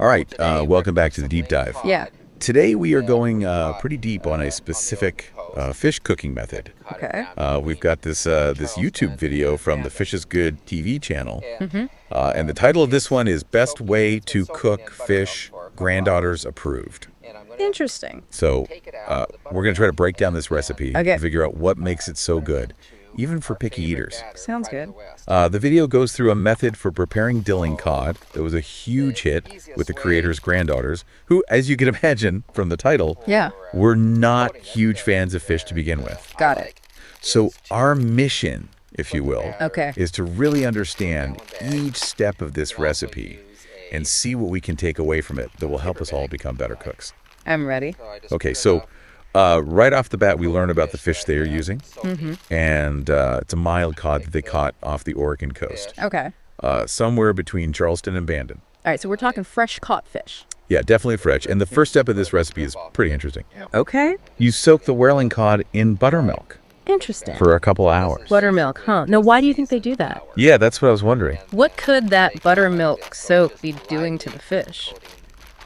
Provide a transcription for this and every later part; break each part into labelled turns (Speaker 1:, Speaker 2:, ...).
Speaker 1: All right, welcome back to the deep dive.
Speaker 2: Yeah.
Speaker 1: Today we are going pretty deep on a specific fish cooking method.
Speaker 2: Okay.
Speaker 1: We've got this YouTube video from the Fish is Good TV channel, and the title of this one is Best Way to Cook Fish, Granddaughters-Approved.
Speaker 2: Interesting.
Speaker 1: So we're going to try to break down this recipe
Speaker 2: Okay.
Speaker 1: and figure out what makes it so good, even for picky eaters.
Speaker 2: Sounds good.
Speaker 1: The video goes through a method for preparing dilling cod that was a huge hit with the creators' granddaughters, who, as you can imagine from the title,
Speaker 2: Yeah.
Speaker 1: were not huge fans of fish to begin with.
Speaker 2: Got it.
Speaker 1: So our mission, if you will,
Speaker 2: Okay.
Speaker 1: is to really understand each step of this recipe and see what we can take away from it that will help us all become better cooks.
Speaker 2: I'm ready.
Speaker 1: Okay, so right off the bat, we learn about the fish they are using, and it's a mild cod that they caught off the Oregon coast,
Speaker 2: Okay.
Speaker 1: somewhere between Charleston and Bandon.
Speaker 2: All right, so we're talking fresh caught fish.
Speaker 1: Yeah, definitely fresh. And the first step of this recipe is pretty interesting.
Speaker 2: Okay.
Speaker 1: You soak the whaling cod in buttermilk
Speaker 2: Interesting.
Speaker 1: for a couple hours.
Speaker 2: Buttermilk, huh? Now, why do you think they do that?
Speaker 1: Yeah, that's what I was wondering.
Speaker 2: What could that buttermilk soak be doing to the fish?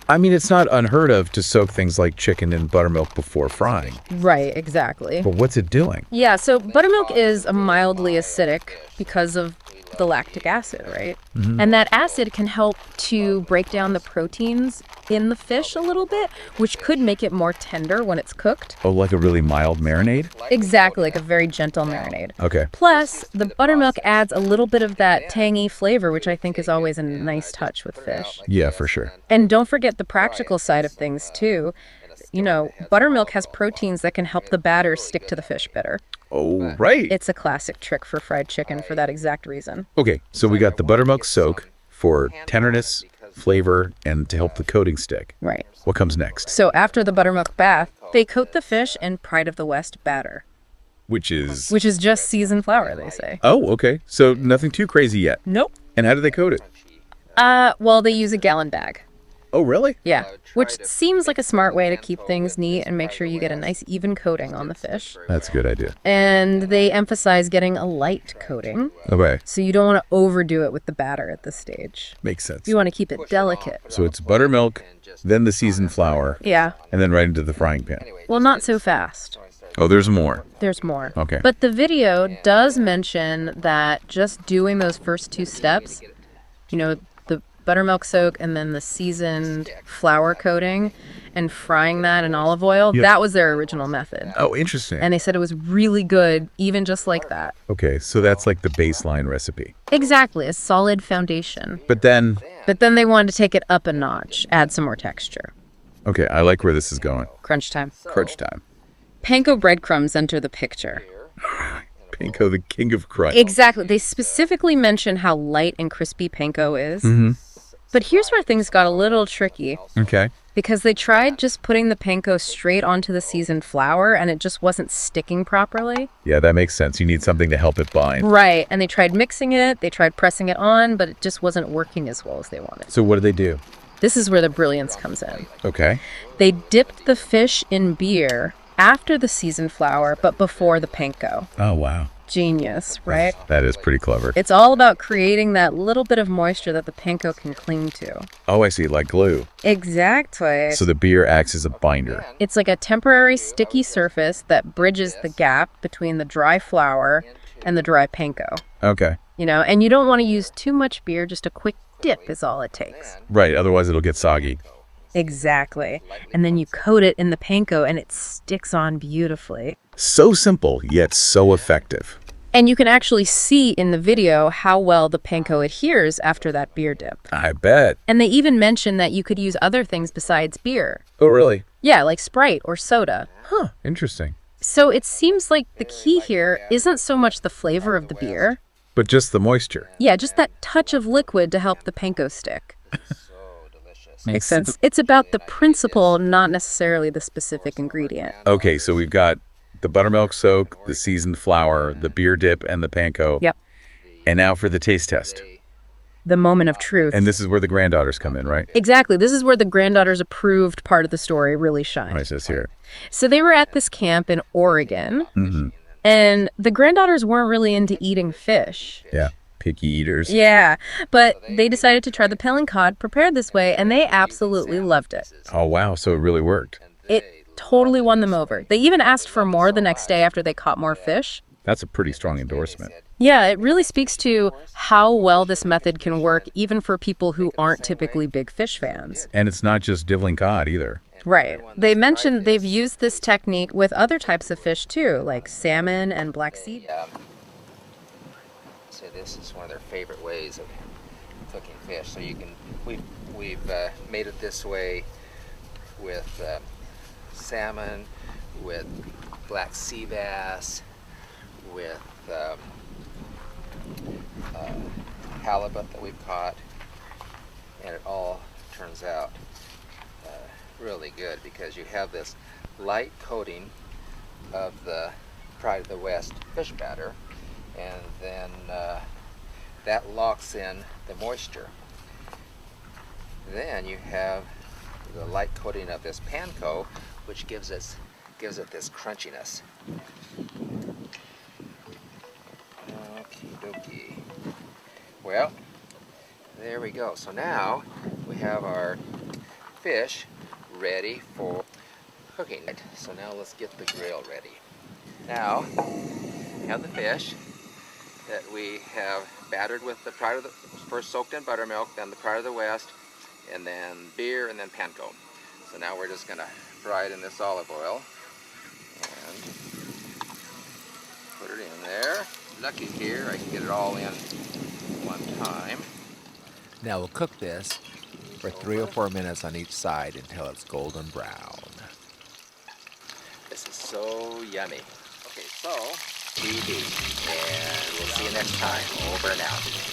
Speaker 1: I mean, it's not unheard of to soak things like chicken in buttermilk before frying.
Speaker 2: Right, exactly.
Speaker 1: But what's it doing?
Speaker 2: Yeah, so buttermilk is mildly acidic because of the lactic acid, right? And that acid can help to break down the proteins in the fish a little bit, which could make it more tender when it's cooked.
Speaker 1: Oh, like a really mild marinade?
Speaker 2: Exactly, like a very gentle marinade.
Speaker 1: Okay.
Speaker 2: Plus, the buttermilk adds a little bit of that tangy flavor, which I think is always a nice touch with fish.
Speaker 1: Yeah, for sure.
Speaker 2: And don't forget the practical side of things, too. You know, buttermilk has proteins that can help the batter stick to the fish better.
Speaker 1: Oh, right.
Speaker 2: It's a classic trick for fried chicken for that exact reason.
Speaker 1: Okay, so we got the buttermilk soak for tenderness, flavor, and to help the coating stick.
Speaker 2: Right.
Speaker 1: What comes next?
Speaker 2: So after the buttermilk bath, they coat the fish in Pride of the West batter,
Speaker 1: Which is...
Speaker 2: which is just seasoned flour, they say.
Speaker 1: Oh, okay. So nothing too crazy yet.
Speaker 2: Nope.
Speaker 1: And how do they coat it?
Speaker 2: Well, they use a gallon bag.
Speaker 1: Oh, really?
Speaker 2: Yeah, which seems like a smart way to keep things neat and make sure you get a nice even coating on the fish.
Speaker 1: That's a good idea.
Speaker 2: And they emphasize getting a light coating,
Speaker 1: Okay.
Speaker 2: so you don't want to overdo it with the batter at this stage.
Speaker 1: Makes sense.
Speaker 2: You want to keep it delicate.
Speaker 1: So it's buttermilk, then the seasoned flour,
Speaker 2: Yeah,
Speaker 1: and then right into the frying pan.
Speaker 2: well, not so fast.
Speaker 1: Oh, there's more.
Speaker 2: There's more.
Speaker 1: Okay.
Speaker 2: But the video does mention that just doing those first two steps, you know, the buttermilk soak and then the seasoned flour coating and frying that in olive oil,
Speaker 1: Yep.
Speaker 2: that was their original method.
Speaker 1: Oh, interesting.
Speaker 2: And they said it was really good, even just like that.
Speaker 1: Okay, so that's like the baseline recipe.
Speaker 2: Exactly, a solid foundation.
Speaker 1: But then,
Speaker 2: But then they wanted to take it up a notch, add some more texture.
Speaker 1: okay, I like where this is going.
Speaker 2: Crunch time.
Speaker 1: Crunch time.
Speaker 2: Panko breadcrumbs enter the picture.
Speaker 1: Panko, the king of crunch.
Speaker 2: Exactly. They specifically mention how light and crispy panko is. But here's where things got a little tricky,
Speaker 1: Okay.
Speaker 2: because they tried just putting the panko straight onto the seasoned flour and it just wasn't sticking properly.
Speaker 1: Yeah, that makes sense. You need something to help it bind.
Speaker 2: Right. And they tried mixing it, they tried pressing it on, but it just wasn't working as well as they wanted.
Speaker 1: So what do they do?
Speaker 2: This is where the brilliance comes in.
Speaker 1: Okay.
Speaker 2: They dipped the fish in beer after the seasoned flour, but before the panko.
Speaker 1: Oh, wow.
Speaker 2: Genius, right?
Speaker 1: That is pretty clever.
Speaker 2: It's all about creating that little bit of moisture that the panko can cling to.
Speaker 1: Oh, I see, like glue.
Speaker 2: Exactly.
Speaker 1: So the beer acts as a binder.
Speaker 2: It's like a temporary sticky surface that bridges the gap between the dry flour and the dry panko.
Speaker 1: Okay.
Speaker 2: You know, and you don't want to use too much beer, just a quick dip is all it takes.
Speaker 1: Right, otherwise it'll get soggy.
Speaker 2: Exactly. And then you coat it in the panko and it sticks on beautifully.
Speaker 1: So simple, yet so effective.
Speaker 2: And you can actually see in the video how well the panko adheres after that beer dip.
Speaker 1: I bet.
Speaker 2: And they even mention that you could use other things besides beer.
Speaker 1: Oh, really?
Speaker 2: Yeah, like Sprite or soda.
Speaker 1: Huh, interesting.
Speaker 2: So it seems like the key here isn't so much the flavor of the beer.
Speaker 1: But just the moisture.
Speaker 2: Yeah, just that touch of liquid to help the panko stick.
Speaker 1: Makes sense.
Speaker 2: It's about the principle, not necessarily the specific ingredient.
Speaker 1: Okay, so we've got the buttermilk soak, the seasoned flour, the beer dip, and the panko.
Speaker 2: Yep.
Speaker 1: And now for the taste test.
Speaker 2: The moment of truth.
Speaker 1: And this is where the granddaughters come in, right?
Speaker 2: Exactly. This is where the Granddaughters-Approved part of the story really shines.
Speaker 1: Right, it says here.
Speaker 2: So they were at this camp in Oregon, and the granddaughters weren't really into eating fish.
Speaker 1: Yeah. Picky eaters.
Speaker 2: Yeah, but they decided to try the pelling cod prepared this way, and they absolutely loved it.
Speaker 1: Oh, wow. So it really worked.
Speaker 2: It totally won them over. They even asked for more the next day after they caught more fish.
Speaker 1: That's a pretty strong endorsement.
Speaker 2: Yeah, it really speaks to how well this method can work even for people who aren't typically big fish fans.
Speaker 1: And it's not just dibbling cod either.
Speaker 2: Right. They mentioned they've used this technique with other types of fish too, like salmon and black sea.
Speaker 3: So this is one of their favorite ways of cooking fish. So you can, we've made it this way with salmon, with black sea bass, with halibut that we've caught, and it all turns out really good because you have this light coating of the Pride of the West fish batter, and then that locks in the moisture. Then you have the light coating of this panko, which gives it this crunchiness. Okie dokie. Well, there we go. So now we have our fish ready for cooking. So now let's get the grill ready. Now we have the fish that we have battered with the Pride of the, first soaked in buttermilk, then the Pride of the West, and then beer, and then panko. So now we're just gonna fry it in this olive oil and put it in there. Lucky here, I can get it all in one time. Now we'll cook this for 3 or 4 minutes on each side until it's golden brown. This is so yummy. Okay, so TV, and we'll see you next time. Over and out.